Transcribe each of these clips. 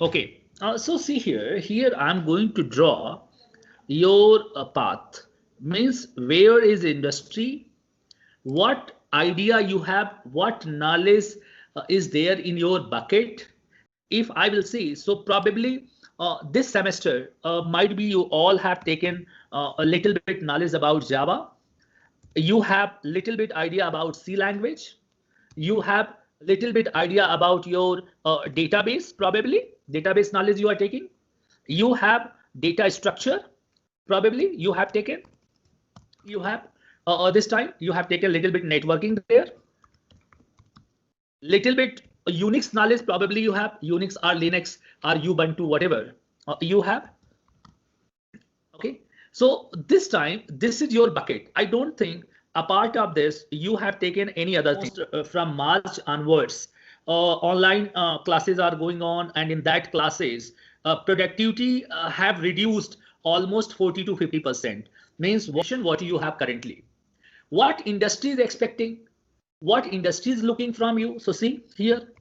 Okay. So see here I'm going to draw your path. Means where is industry, what idea you have, what knowledge is there in your bucket. If I will see, so probably this semester might be you all have taken a little bit knowledge about Java. You have little bit idea about C language. You have little bit idea about your database, probably database knowledge you are taking. You have data structure, probably you have taken. You have this time you have taken a little bit networking there, little bit Unix knowledge, probably you have Unix or Linux or Ubuntu, whatever you have. Okay, so this time this is your bucket. I don't think apart of this you have taken any other thing. From March onwards, online classes are going on, and in that classes productivity have reduced almost 40 to 50%. Means what you have currently, what industry is expecting, what industry is looking from you. So see here,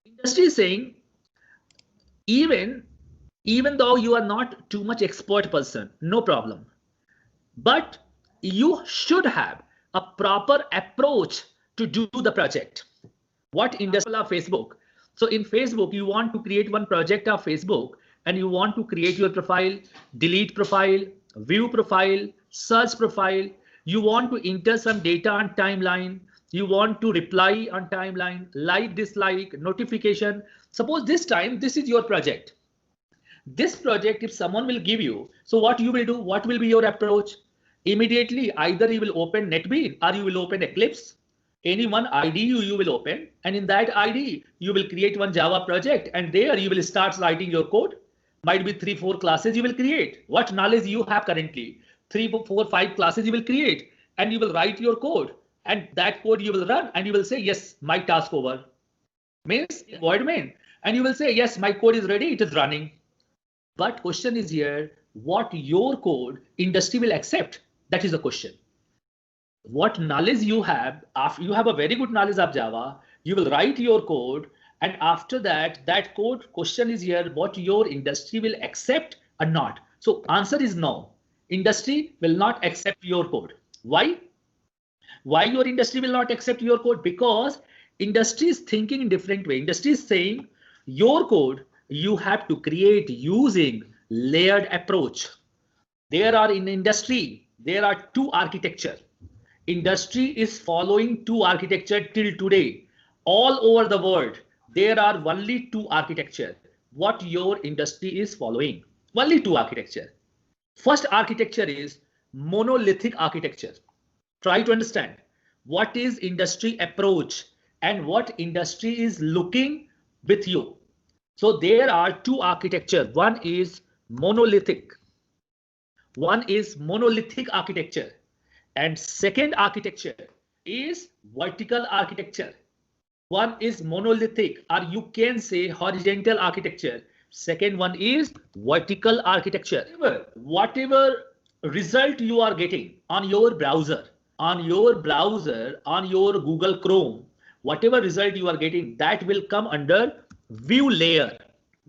industry is saying even though you are not too much expert person, no problem, but you should have a proper approach to do the project. What industry of Facebook? So in Facebook you want to create one project of Facebook, and you want to create your profile, delete profile, view profile, search profile. You want to enter some data on timeline. You want to reply on timeline, like, dislike, notification. Suppose this time this is your project. This project, if someone will give you, so what you will do, what will be your approach? Immediately either you will open NetBeans or you will open Eclipse. Any one IDE you will open, and in that IDE you will create one Java project, and there you will start writing your code. Might be 3-4 classes you will create. What knowledge you have currently, 3-4-5 classes you will create, and you will write your code, and that code you will run, and you will say yes, my task over. Means void main, and you will say yes, my code is ready, it is running. But question is here, what your code industry will accept? That is the question. What knowledge you have, after you have a very good knowledge of Java, you will write your code, and after that, that code, question is here, what your industry will accept or not. So answer is no. Industry will not accept your code. Why? Why your industry will not accept your code? Because industry is thinking in different way. Industry is saying your code you have to create using layered approach. There are in industry, there are two architecture. Industry is following two architecture till today. All over the world, there are only two architecture. What your industry is following? Only two architecture. First architecture is monolithic architecture. Try to understand what is industry approach and what industry is looking with you. So there are two architecture. One is monolithic. One is monolithic architecture. And second architecture is vertical architecture. One is monolithic, or you can say horizontal architecture. Second one is vertical architecture. Whatever result you are getting on your browser, on your Google Chrome, whatever result you are getting, that will come under view layer.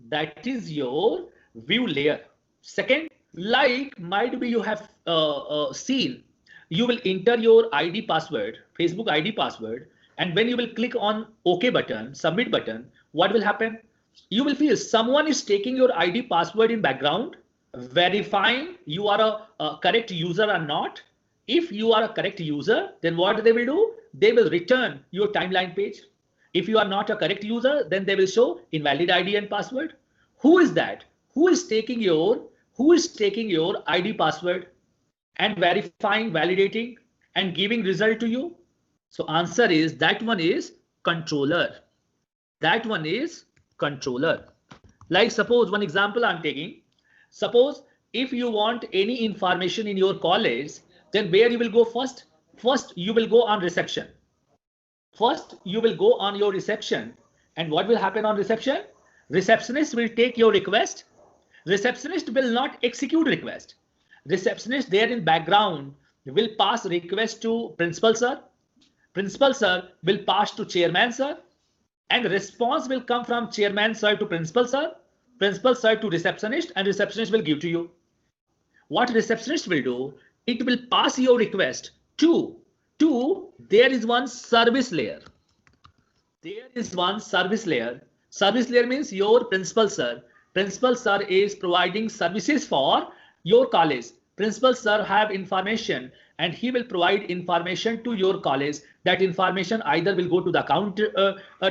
That is your view layer. Second, like might be you have seen, you will enter your ID password, Facebook ID password, and when you will click on OK button, submit button, what will happen? You will feel someone is taking your ID password in background, verifying you are a correct user or not. If you are a correct user, then what they will do? They will return your timeline page. If you are not a correct user, then they will show invalid ID and password. Who is that? Who is taking your ID password and verifying, validating, and giving result to you? So answer is that one is controller. That one is controller. Like suppose one example I'm taking. Suppose if you want any information in your college, then where you will go first? First you will go on reception. First you will go on your reception, and what will happen on reception? Receptionist will take your request. Receptionist will not execute request. Receptionist there in background will pass request to principal sir. Principal sir will pass to chairman sir. And response will come from chairman sir to principal sir to receptionist, and receptionist will give to you. What receptionist will do, it will pass your request to there is one service layer. There is one service layer. Service layer means your principal sir. Principal sir is providing services for your college. Principal sir have information and he will provide information to your college. That information either will go to the account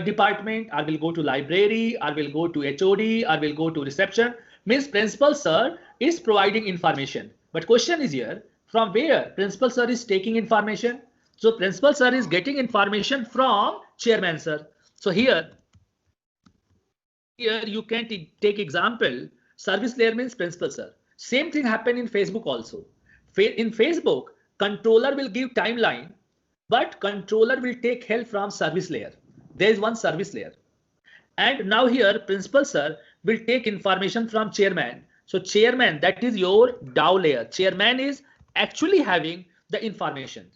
department, or will go to library, or will go to HOD, or will go to reception. Means principal sir is providing information. But question is here, from where principal sir is taking information? So principal sir is getting information from chairman sir. So here you can take example, service layer means principal sir. Same thing happen in Facebook also. In Facebook, controller will give timeline, but controller will take help from service layer. There is one service layer. And now here principal sir will take information from chairman. So chairman, that is your DAO layer. Chairman is actually having the information.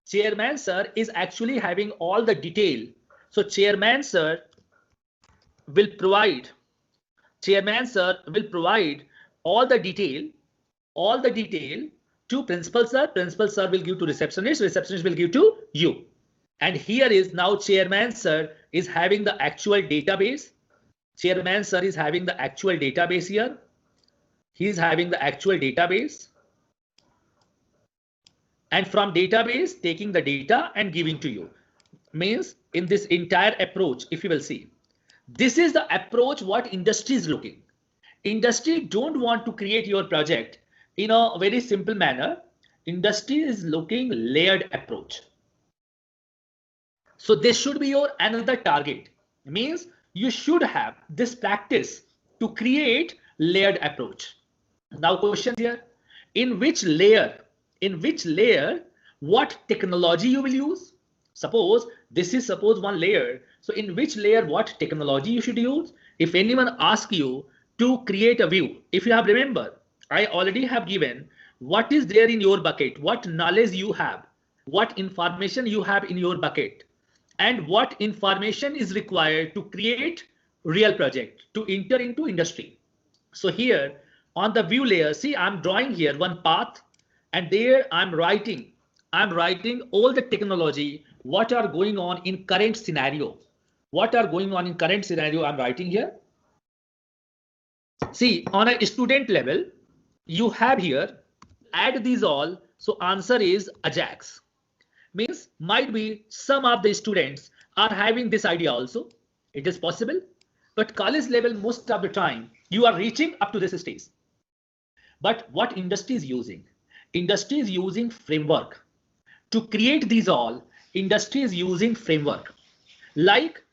Chairman sir is actually having all the detail. So chairman sir will provide all the detail to principal sir. Principal sir will give to receptionist. Receptionist will give to you. And here is now chairman sir is having the actual database. Chairman sir is having the actual database here. He is having the actual database. And from database, taking the data and giving to you. Means in this entire approach, if you will see, this is the approach what industry is looking. Industry don't want to create your project in a very simple manner. Industry is looking layered approach. So this should be your another target. Means you should have this practice to create layered approach. Now question here, in which layer, what technology you will use? Suppose this is one layer. So in which layer, what technology you should use? If anyone asks you to create a view, if you have remember, I already have given what is there in your bucket, what knowledge you have, what information you have in your bucket, and what information is required to create real project, to enter into industry. So here on the view layer, see, I'm drawing here one path, and there I'm writing all the technology, what are going on in current scenario. I'm writing here. See, on a student level, you have here, add these all. So answer is Ajax. Means might be some of the students are having this idea also. It is possible. But college level, most of the time, you are reaching up to this stage. But what industry is using? Industry is using framework. To create these all, industry is using framework. Like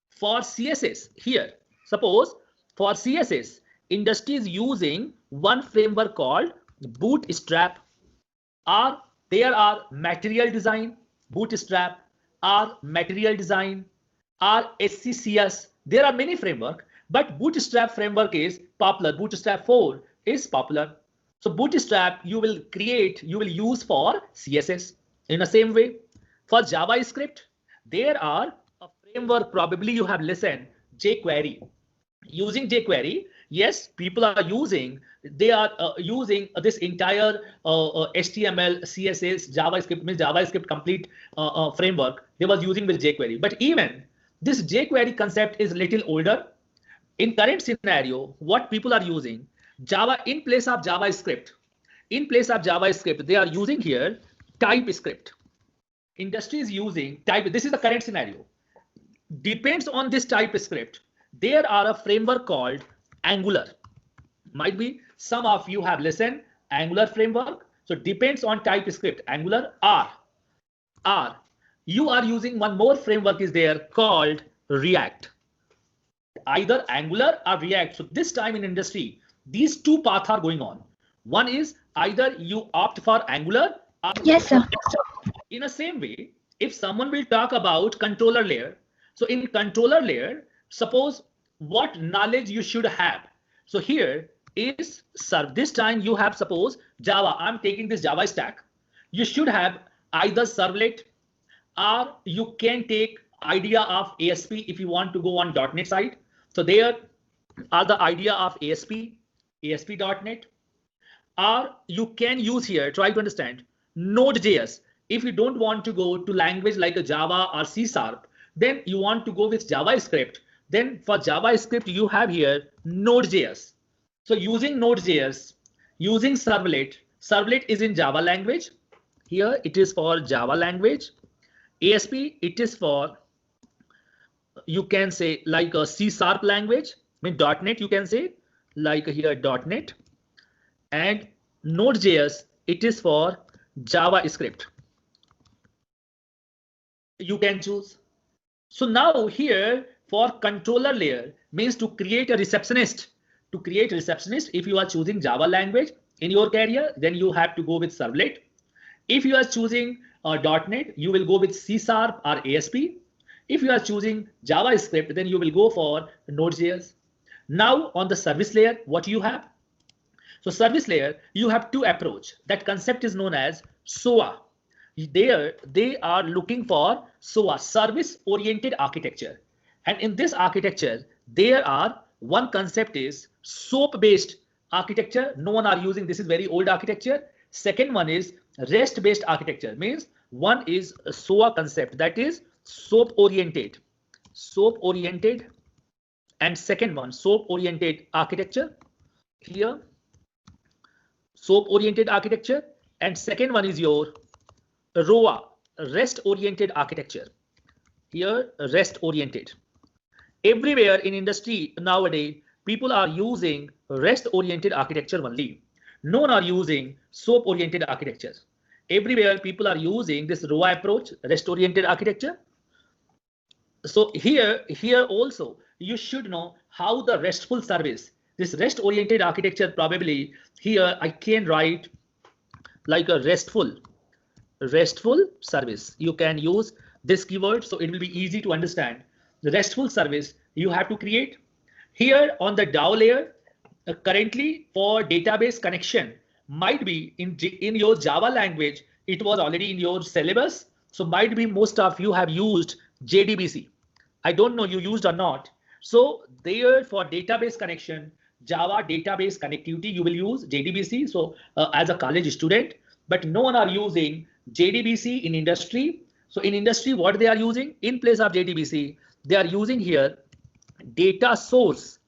for CSS here, suppose for CSS, industry is using one framework called Bootstrap, or there are material design, Bootstrap, or material design, or SCCS. There are many framework, but Bootstrap framework is popular. Bootstrap 4 is popular. So Bootstrap you will use for CSS. In the same way, for JavaScript, there are a framework, probably you have listened, jQuery. Using jQuery, yes, people are using, using this entire HTML, CSS, JavaScript, means JavaScript complete framework they was using with jQuery. But even this jQuery concept is little older. In current scenario, what people are using, Java in place of JavaScript. They are using here TypeScript. Industry is using type. This is the current scenario. Depends on this TypeScript. There are a framework called Angular. Might be some of you have listened Angular framework. So depends on TypeScript. Angular R. You are using one more framework is there called React. Either Angular or React. So this time in industry, these two paths are going on. One is either you opt for Angular. Yes, sir. In the same way, if someone will talk about controller layer, so in controller layer, suppose what knowledge you should have. So here is, sir, this time you have suppose Java. I'm taking this Java stack. You should have either servlet, or you can take idea of ASP if you want to go on .NET side. So there are the idea of ASP.NET, or you can use here, try to understand, Node.js. If you don't want to go to language like a Java or C#, then you want to go with JavaScript. Then for JavaScript, you have here Node.js. So using Node.js, using Servlet, Servlet is in Java language. Here it is for Java language. ASP, it is for, you can say like a C# language. I mean .NET, you can say like here .NET. And Node.js, it is for JavaScript. You can choose. So now here for controller layer means to create a receptionist. To create a receptionist, if you are choosing Java language in your career, then you have to go with Servlet. If you are choosing .NET, you will go with C# or ASP. If you are choosing JavaScript, then you will go for Node.js. Now on the service layer, what you have? So service layer, you have two approach. That concept is known as SOA. There they are looking for SOA, service oriented architecture. And in this architecture, there are one concept is SOAP based architecture. No one are using, this is very old architecture. Second one is REST based architecture, means one is a SOA concept, that is SOAP oriented, and second one SOAP oriented architecture. Here SOAP oriented architecture, and second one is your ROA, REST oriented architecture. Here REST oriented. Everywhere in industry nowadays, people are using REST oriented architecture only. No one are using SOAP oriented architecture. Everywhere people are using this ROA approach, REST oriented architecture. So here also you should know how the RESTful service, this REST oriented architecture, probably here I can write like a RESTful service. You can use this keyword, so it will be easy to understand. The RESTful service you have to create. Here on the DAO layer, currently for database connection might be in your Java language, it was already in your syllabus. So might be most of you have used JDBC. I don't know you used or not. So there for database connection, Java database connectivity, you will use JDBC. So as a college student, but no one are using JDBC in industry. So in industry, what they are using in place of JDBC, they are using here data source,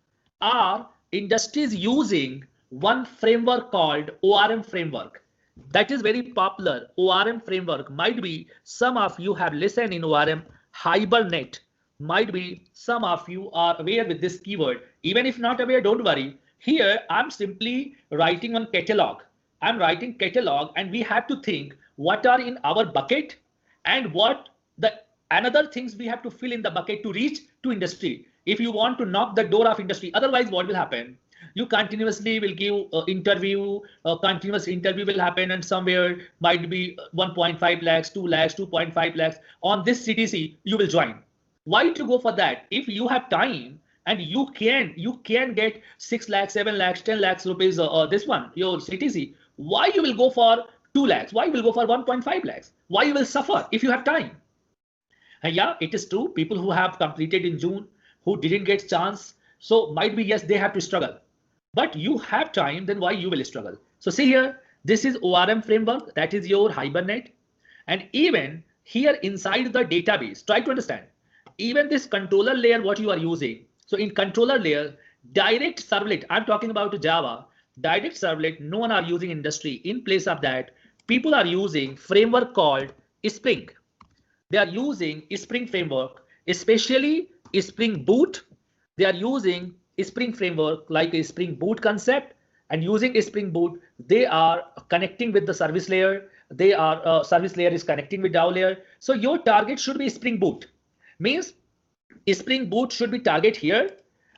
or industries using one framework called ORM framework. That is very popular. ORM framework might be some of you have listened in ORM, Hibernate. Might be some of you are aware with this keyword. Even if not aware, don't worry. Here I'm simply writing on catalog. I'm writing catalog, and we have to think what are in our bucket and what the another things we have to fill in the bucket to reach to industry. If you want to knock the door of industry, otherwise what will happen? You continuously will give interview, continuous interview will happen, and somewhere might be 1.5 lakhs, 2 lakhs, 2.5 lakhs. On this CTC, you will join. Why to go for that? If you have time and you can get 6 lakhs, 7 lakhs, 10 lakhs rupees, this one, your CTC, why you will go for 2 lakhs? Why you will go for 1.5 lakhs? Why you will suffer if you have time? And yeah, it is true. People who have completed in June, who didn't get chance, so might be, yes, they have to struggle. But you have time, then why you will struggle? So see here, this is ORM framework, that is your Hibernate. And even here inside the database, try to understand, even this controller layer, what you are using. So in controller layer, direct servlet, I'm talking about Java, direct servlet, no one are using industry. In place of that, people are using framework called Spring. They are using Spring framework, especially Spring Boot. They are using Spring framework like a Spring Boot concept, and using a Spring Boot, they are connecting with the service layer. They are service layer is connecting with DAO layer. So your target should be Spring Boot. Means Spring Boot should be target here.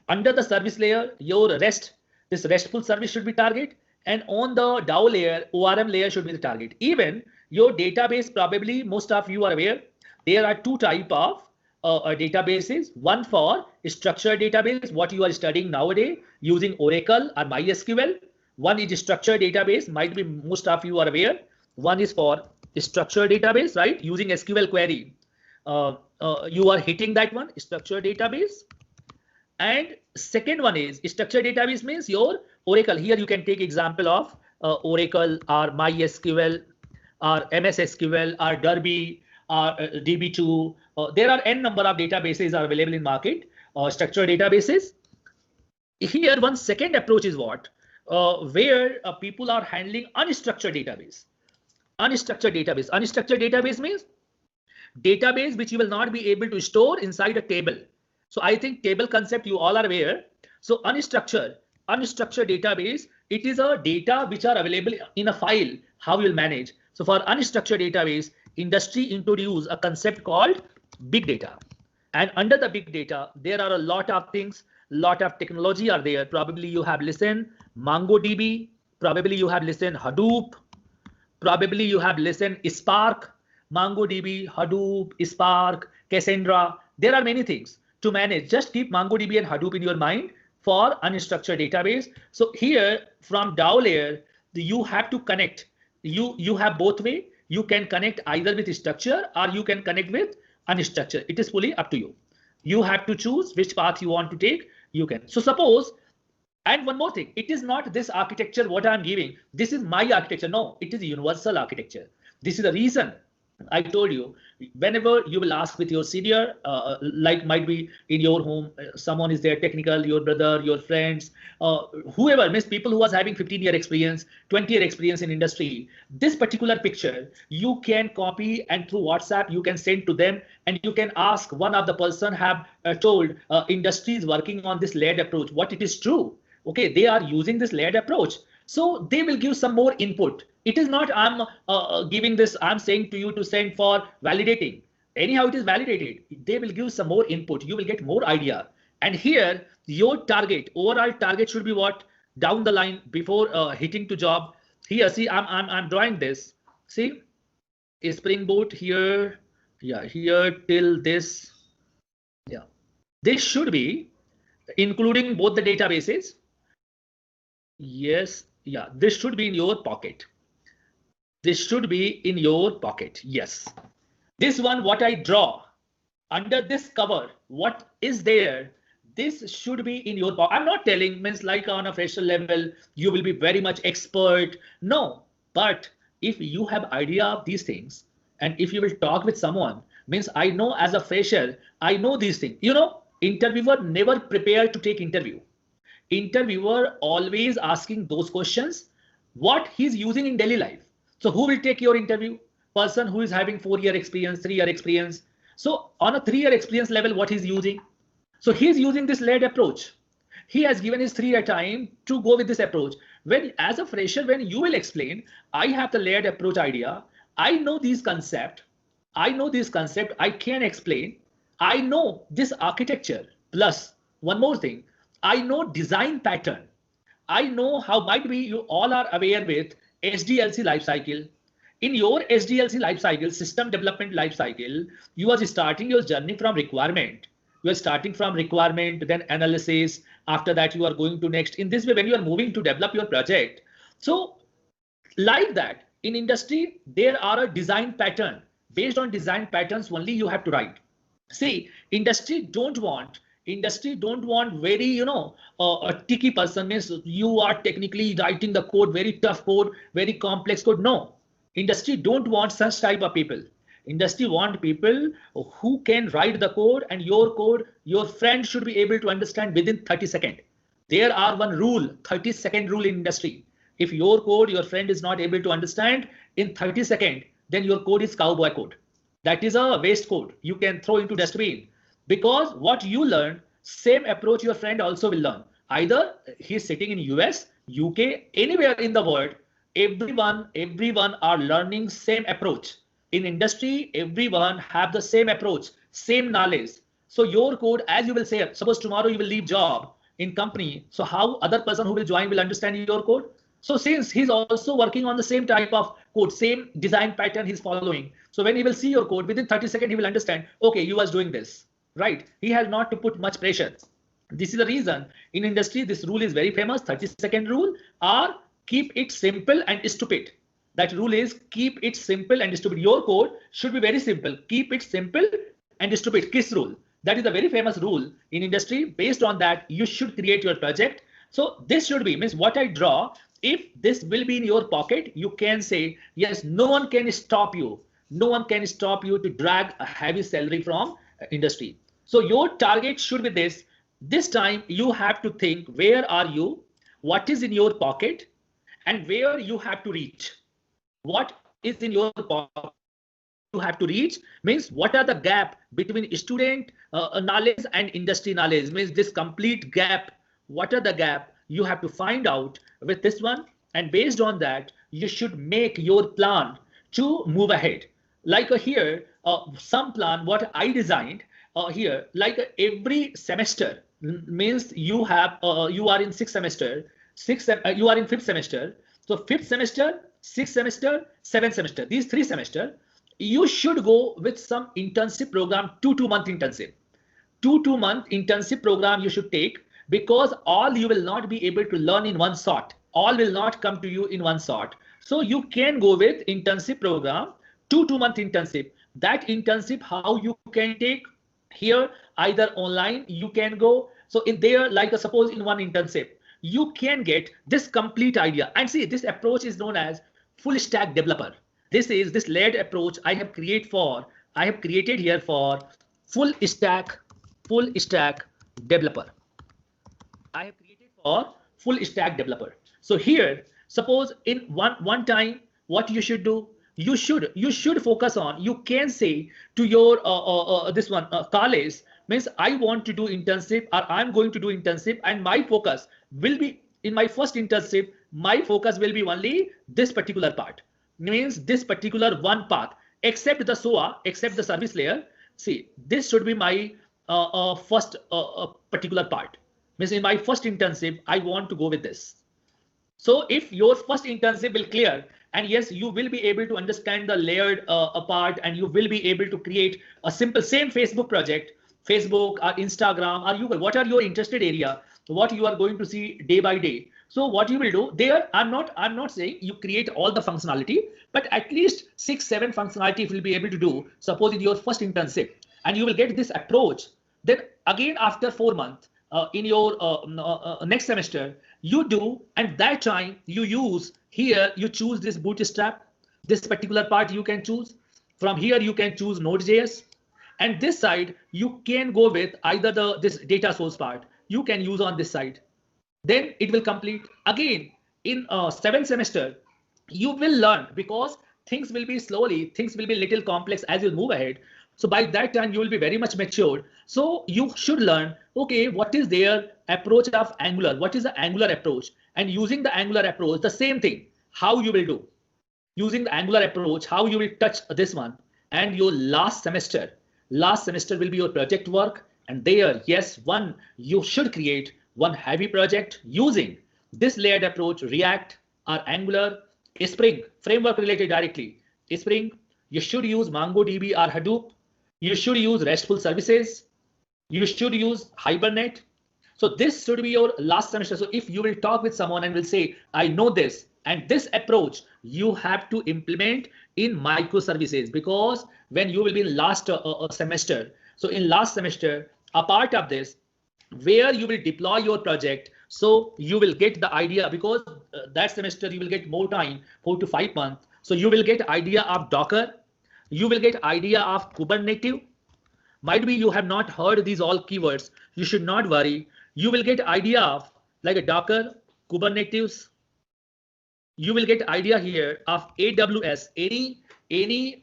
Under the service layer, your REST, this RESTful service should be target, and on the DAO layer, ORM layer should be the target. Even your database, probably most of you are aware, there are two types of databases. One for structured database, what you are studying nowadays using Oracle or MySQL. One is structured database, might be most of you are aware. One is for structured database, right? Using SQL query. you are hitting that one, structured database. And second one is structured database means your Oracle. Here you can take example of Oracle or MySQL or MS SQL or Derby or DB2. There are n number of databases are available in market, structured databases. Here one second approach is what? Where people are handling unstructured database. Unstructured database. Unstructured database means database which you will not be able to store inside a table. So I think table concept you all are aware. So unstructured database, it is a data which are available in a file, how you will manage. So for unstructured database, industry introduced a concept called big data. And under the big data, there are a lot of things, lot of technology are there. Probably you have listened MongoDB, probably you have listened Hadoop, probably you have listened Spark, MongoDB, Hadoop, Spark, Cassandra. There are many things to manage. Just keep MongoDB and Hadoop in your mind for unstructured database. So here from DAO layer, you have to connect. You have both way. You can connect either with structure or you can connect with unstructured. It is fully up to you. You have to choose which path you want to take. You can. So suppose, and one more thing, it is not this architecture what I'm giving. This is my architecture. No, it is universal architecture. This is the reason I told you, whenever you will ask with your senior, like might be in your home, someone is there technical, your brother, your friends, whoever, means people who was having 15-year experience, 20-year experience in industry, this particular picture, you can copy and through WhatsApp, you can send to them and you can ask one of the person have told industry is working on this layered approach, what it is true. Okay, they are using this layered approach. So they will give some more input. It is not I'm giving this, I'm saying to you to send for validating. Anyhow, it is validated. They will give some more input. You will get more idea. And here, your target, overall target should be what? Down the line before hitting to job. Here, see, I'm drawing this. See, a Spring Boot here. Yeah, here till this. Yeah, this should be including both the databases. Yes, yeah, this should be in your pocket. This should be in your pocket. Yes. This one, what I draw under this cover, what is there? This should be in your pocket. I'm not telling means like on a fresher level, you will be very much expert. No, but if you have idea of these things and if you will talk with someone, means I know as a fresher, I know these things. You know, interviewer never prepared to take interview. Interviewer always asking those questions, what he's using in daily life. So who will take your interview? Person who is having 4-year experience, 3-year experience. So on a 3-year experience level, what he's using? So he's using this layered approach. He has given his 3-year time to go with this approach. When as a fresher, when you will explain, I have the layered approach idea. I know these concept. I know this concept. I can explain. I know this architecture. Plus one more thing. I know design pattern. I know how might be you all are aware with SDLC lifecycle. In your SDLC lifecycle, system development lifecycle, you are starting your journey from requirement. You are starting from requirement, then analysis. After that, you are going to next. In this way, when you are moving to develop your project. So like that, in industry, there are a design pattern. Based on design patterns, only you have to write. See, industry don't want very, you know, a tricky person means you are technically writing the code, very tough code, very complex code. No, industry don't want such type of people. Industry want people who can write the code and your friend should be able to understand within 30 seconds. There are one rule, 30-second rule in industry. If your code, your friend is not able to understand in 30 seconds, then your code is cowboy code. That is a waste code. You can throw into dustbin. Because what you learn, same approach your friend also will learn. Either he's sitting in US, UK, anywhere in the world, everyone are learning same approach. In industry, everyone have the same approach, same knowledge. So your code, as you will say, suppose tomorrow you will leave job in company. So how other person who will join will understand your code? So since he's also working on the same type of code, same design pattern he's following. So when he will see your code, within 30 seconds, he will understand, okay, you was doing this. Right, he has not to put much pressure. This is the reason in industry this rule is very famous, 30-second rule, or keep it simple and stupid. That rule is keep it simple and stupid. Your code should be very simple. Keep it simple and distribute, KISS rule. That is a very famous rule in industry. Based on that, you should create your project. So this should be, means what I draw, if this will be in your pocket, you can say, yes, no one can stop you. No one can stop you to drag a heavy salary from industry. So your target should be this. This time you have to think, where are you? What is in your pocket? And where you have to reach. What is in your pocket you have to reach, means what are the gap between student knowledge and industry knowledge, means this complete gap. What are the gap you have to find out with this one, and based on that you should make your plan to move ahead. Like here some plan what I designed here, like every semester, means you have you are in sixth semester, you are in fifth semester. So fifth semester, sixth semester, seventh semester, these 3 semesters, you should go with some internship program, 2-month internship. 2-month internship program you should take, because all you will not be able to learn in one shot. All will not come to you in one shot. So you can go with internship program, 2-month internship. That internship, how you can take here, either online you can go. So in there, like suppose in one internship, you can get this complete idea. And see, this approach is known as full stack developer. This is this layered approach I have created here for full stack developer. I have created for full stack developer. So here, suppose in one time, what you should do, you should focus on, you can say to your this one college, means I want to do internship, or I'm going to do internship, and my focus will be in my first internship, my focus will be only this particular part, means this particular one path, except the SOA, except the service layer. See, this should be my first particular part, means in my first internship I want to go with this. So if your first internship will clear, and yes, you will be able to understand the layered part, and you will be able to create a simple same Facebook project, Facebook or Instagram or Google, what are your interested area, what you are going to see day by day. So what you will do there, I'm not saying you create all the functionality, but at least 6-7 functionality you will be able to do, suppose in your first internship, and you will get this approach. Then again after 4 months in your next semester you do, and that time you use here, you choose this bootstrap, this particular part you can choose. From here you can choose Node.js, and this side you can go with either this data source part you can use on this side. Then it will complete. Again in 7th semester you will learn, because things will be slowly, things will be little complex as you move ahead. So by that time you will be very much matured. So you should learn, okay, what is their approach of Angular, what is the Angular approach, and using the Angular approach, the same thing, how you will do using the Angular approach, how you will touch this one. And your last semester will be your project work, and there, yes, you should create one heavy project using this layered approach, React or Angular, Spring framework related directly. Spring, you should use MongoDB or Hadoop. You should use RESTful services. You should use Hibernate. So this should be your last semester. So if you will talk with someone and will say, I know this, and this approach you have to implement in microservices, because when you will be in last semester, so in last semester, a part of this, where you will deploy your project, so you will get the idea, because that semester you will get more time, 4 to 5 months. So you will get idea of Docker, you will get idea of Kubernetes. Might be you have not heard these all keywords, you should not worry. You will get idea of like a Docker, Kubernetes. You will get idea here of AWS, any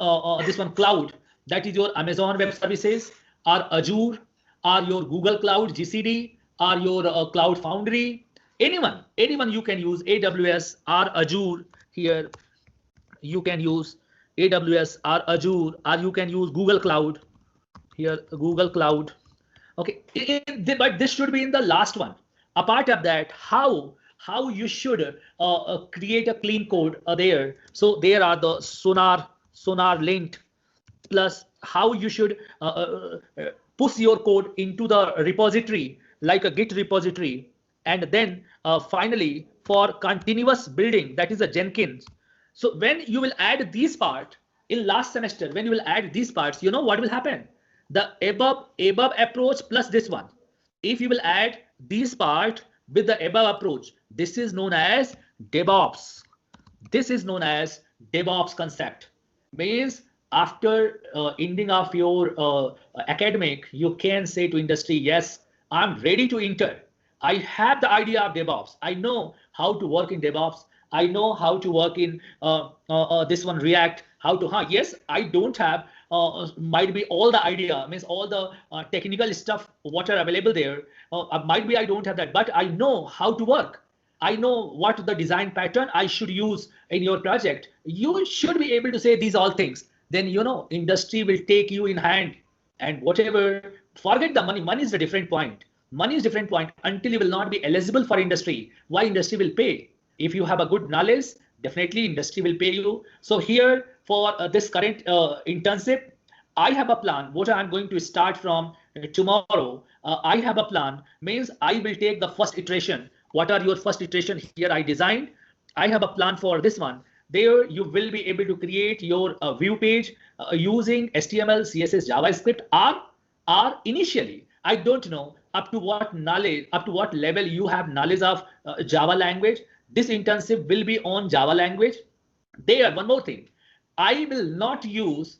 this one cloud, that is your Amazon Web Services, or Azure, or your Google Cloud, GCD, or your Cloud Foundry. Anyone you can use AWS or Azure. Here you can use AWS or Azure, or you can use Google Cloud. Here Google Cloud. Okay, but this should be in the last one. Apart of that, how you should create a clean code there. So there are the Sonar linked, plus how you should push your code into the repository, like a Git repository. And then finally for continuous building, that is a Jenkins. So when you will add these part in last semester, when you will add these parts, you know what will happen? the above approach plus this one. If you will add this part with the above approach, this is known as DevOps. This is known as DevOps concept. Means after ending of your academic, you can say to industry, yes, I'm ready to enter. I have the idea of DevOps. I know how to work in DevOps. I know how to work in this one React. How to, yes, I don't have might be all the idea, means all the technical stuff what are available there. Might be I don't have that, but I know how to work. I know what the design pattern I should use in your project. You should be able to say these all things. Then, you know, industry will take you in hand, and whatever, forget the money. Money is a different point. Money is different point until you will not be eligible for industry. Why industry will pay? If you have a good knowledge, definitely industry will pay you. So here for this current internship, I have a plan. What I'm going to start from tomorrow. I have a plan. Means I will take the first iteration. What are your first iteration? Here I designed. I have a plan for this one. There you will be able to create your view page using HTML, CSS, JavaScript, or initially, I don't know up to what knowledge, up to what level you have knowledge of Java language. This internship will be on Java language. There, one more thing. I will not use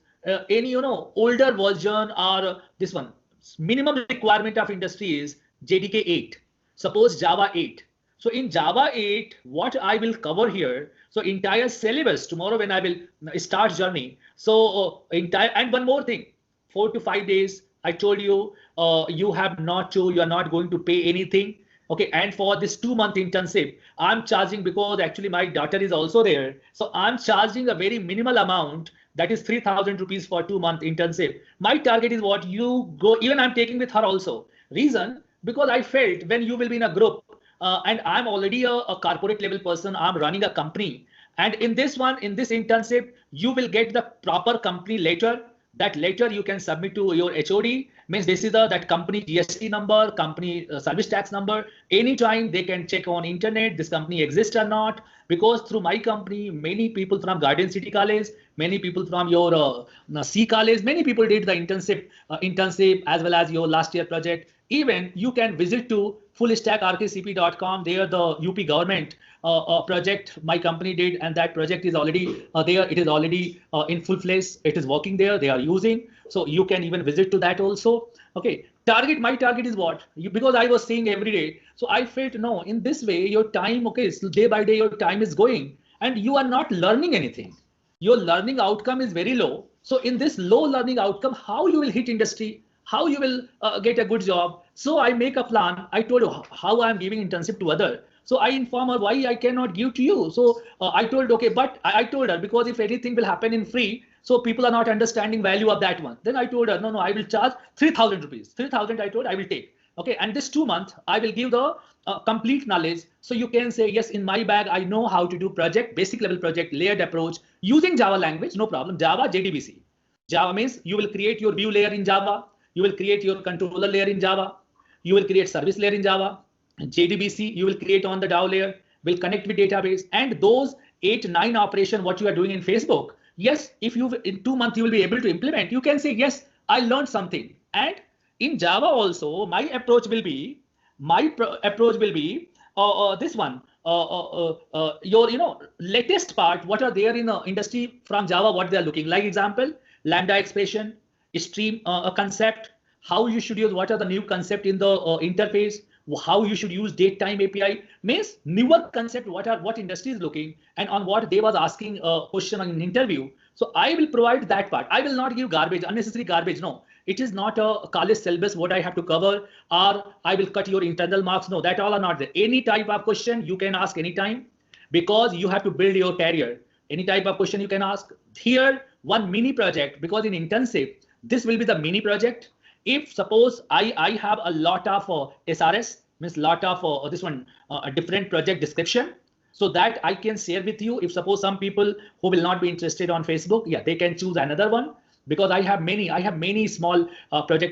any, you know, older version or this one. Minimum requirement of industry is JDK 8. Suppose Java 8. So in Java 8, what I will cover here, so entire syllabus tomorrow when I will start journey. So entire, and one more thing, 4 to 5 days, I told you, you are not going to pay anything. Okay, and for this 2-month internship, I'm charging because actually my daughter is also there. So I'm charging a very minimal amount, that is 3,000 rupees for 2-month internship. My target is what you go, even I'm taking with her also. Reason, because I felt when you will be in a group and I'm already a corporate level person, I'm running a company. And in this one, in this internship, you will get the proper company letter. That letter you can submit to your HOD. Means this is that company GST number, company service tax number. Anytime they can check on internet, this company exists or not. Because through my company, many people from Garden City College, many people from your C College, many people did the internship as well as your last year project. Even you can visit to fullstackrkcp.com. There the UP government project my company did, and that project is already there. It is already in full place. It is working there. They are using. So you can even visit to that also. Okay. My target is what? Because I was seeing every day. So I felt no, in this way, your time, okay, so day by day, your time is going and you are not learning anything. Your learning outcome is very low. So in this low learning outcome, how you will hit industry? How you will get a good job? So I make a plan. I told you how I'm giving internship to other. So I inform her why I cannot give to you. So I told, okay, but I told her, because if anything will happen in free, so people are not understanding value of that one. Then I told her, no, I will charge 3,000 rupees. 3,000 I told I will take. Okay, and this 2 months I will give the complete knowledge. So you can say, yes, in my bag, I know how to do project, basic level project, layered approach using Java language, no problem. Java, JDBC. Java means you will create your view layer in Java. You will create your controller layer in Java. You will create service layer in Java. JDBC, you will create on the DAO layer, will connect with database, and those 8-9 operation what you are doing in Facebook. Yes, if you in 2 months you will be able to implement, you can say, yes, I learned something. And in Java also, my approach will be this one. Your latest part, what are there in the industry from Java, what they are looking like. Example, Lambda expression, stream concept, how you should use, what are the new concept in the interface, how you should use date time API, means newer concept, what industry is looking, and on what they was asking a question on an interview. So I will provide that part. I will not give garbage, unnecessary garbage. No, it is not a college syllabus what I have to cover, or I will cut your internal marks. No, that all are not there. Any type of question you can ask anytime, because you have to build your career. Any type of question you can ask. Here, one mini project, because in internship, this will be the mini project. If suppose I have a lot of SRS, means lot of this one different project description, so that I can share with you. If suppose some people who will not be interested on Facebook, yeah, they can choose another one, because I have many small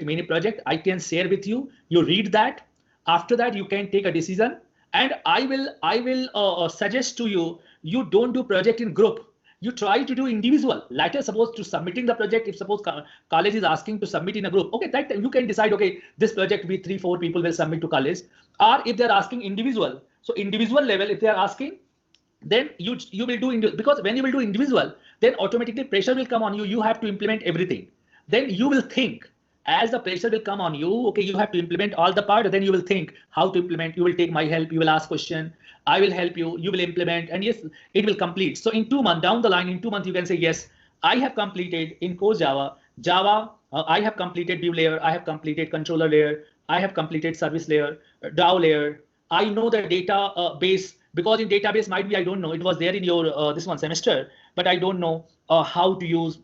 mini project I can share with you. You read that. After that, you can take a decision, and I will suggest to you, you don't do project in group. you try to do individual. Later, suppose to submitting the project, if suppose college is asking to submit in a group, okay, that you can decide, okay, this project we 3-4 people will submit to college. Or if they're asking individual, so individual level, if they are asking, then you will do individual, because when you will do individual, then automatically pressure will come on you. You have to implement everything. Then you will think, as the pressure will come on you, okay, you have to implement all the part. Then you will think how to implement. You will take my help. You will ask question. I will help you. You will implement, and yes, it will complete. So in 2 months down the line, in 2 months, you can say, yes, I have completed in Core Java. I have completed view layer. I have completed controller layer. I have completed service layer, DAO layer. I know the data base, because in database might be I don't know. It was there in your this one semester, but I don't know how to use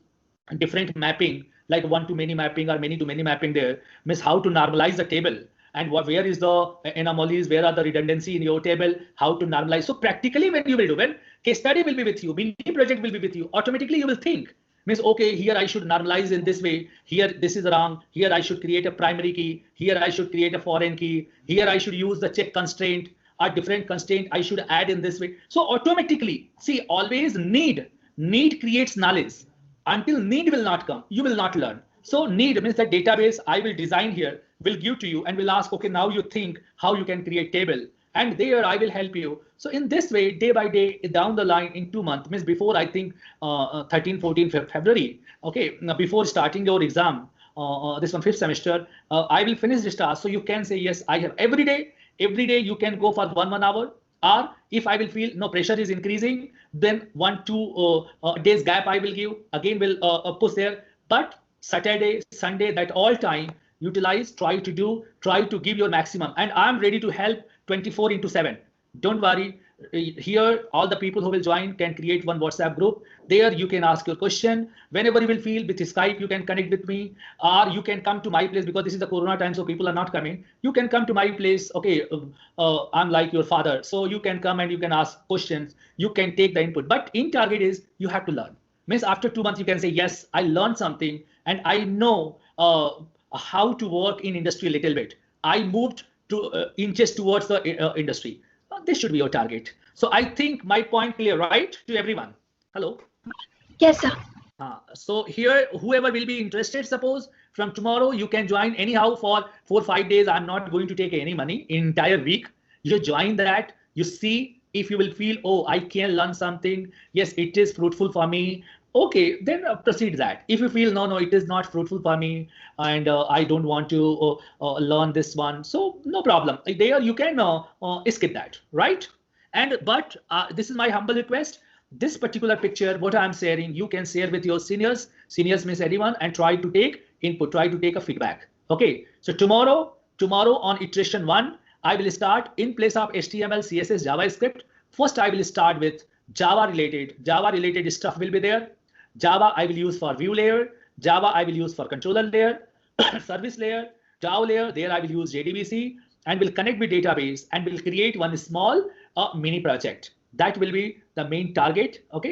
different mapping, like one-to-many mapping or many-to-many mapping. There means how to normalize the table, and where is the anomalies, where are the redundancy in your table, how to normalize. So practically when you will do, when case study will be with you, mini project will be with you, automatically you will think, means okay, here I should normalize in this way, here this is wrong, here I should create a primary key, here I should create a foreign key, here I should use the check constraint, a different constraint I should add in this way. So automatically, see, always need creates knowledge. Until need will not come, you will not learn. So need means that database I will design here will give to you and will ask, okay, now you think how you can create table, and there I will help you. So in this way, day by day, down the line, in 2 months, means before I think 13, 14 February, okay, now before starting your exam, this one 5th semester, I will finish this task. So you can say, yes, I have every day you can go for 1 hour. Or if I will feel no pressure is increasing, then 1-2 days gap I will give, again will push there. But Saturday, Sunday, that all time utilize, try to give your maximum, and I'm ready to help 24/7. Don't worry. Here, all the people who will join can create one WhatsApp group. There you can ask your question. Whenever you will feel with Skype, you can connect with me, or you can come to my place, because this is the Corona time, so people are not coming. You can come to my place. Okay, I'm like your father, so you can come and you can ask questions. You can take the input. But in target is you have to learn. Means after 2 months, you can say, yes, I learned something, and I know how to work in industry a little bit. I moved to inches towards the industry. This should be your target. So I think my point clear, right, to everyone? Hello. Yes, sir. So here, whoever will be interested, suppose from tomorrow you can join anyhow for 4-5 days. I'm not going to take any money in entire week. You join that. You see if you will feel, oh, I can learn something. Yes, it is fruitful for me. Okay, then proceed that. If you feel no, it is not fruitful for me, and I don't want to learn this one, so no problem. There you can skip that, right? And but this is my humble request. This particular picture, what I'm sharing, you can share with your seniors. Seniors means anyone, and try to take input, try to take a feedback. Okay. So tomorrow on iteration 1, I will start in place of HTML, CSS, JavaScript. First, I will start with Java related stuff will be there. Java I will use for view layer. Java I will use for controller layer, service layer, DAO layer. There I will use JDBC and will connect with database and will create one small mini project. That will be the main target. Okay.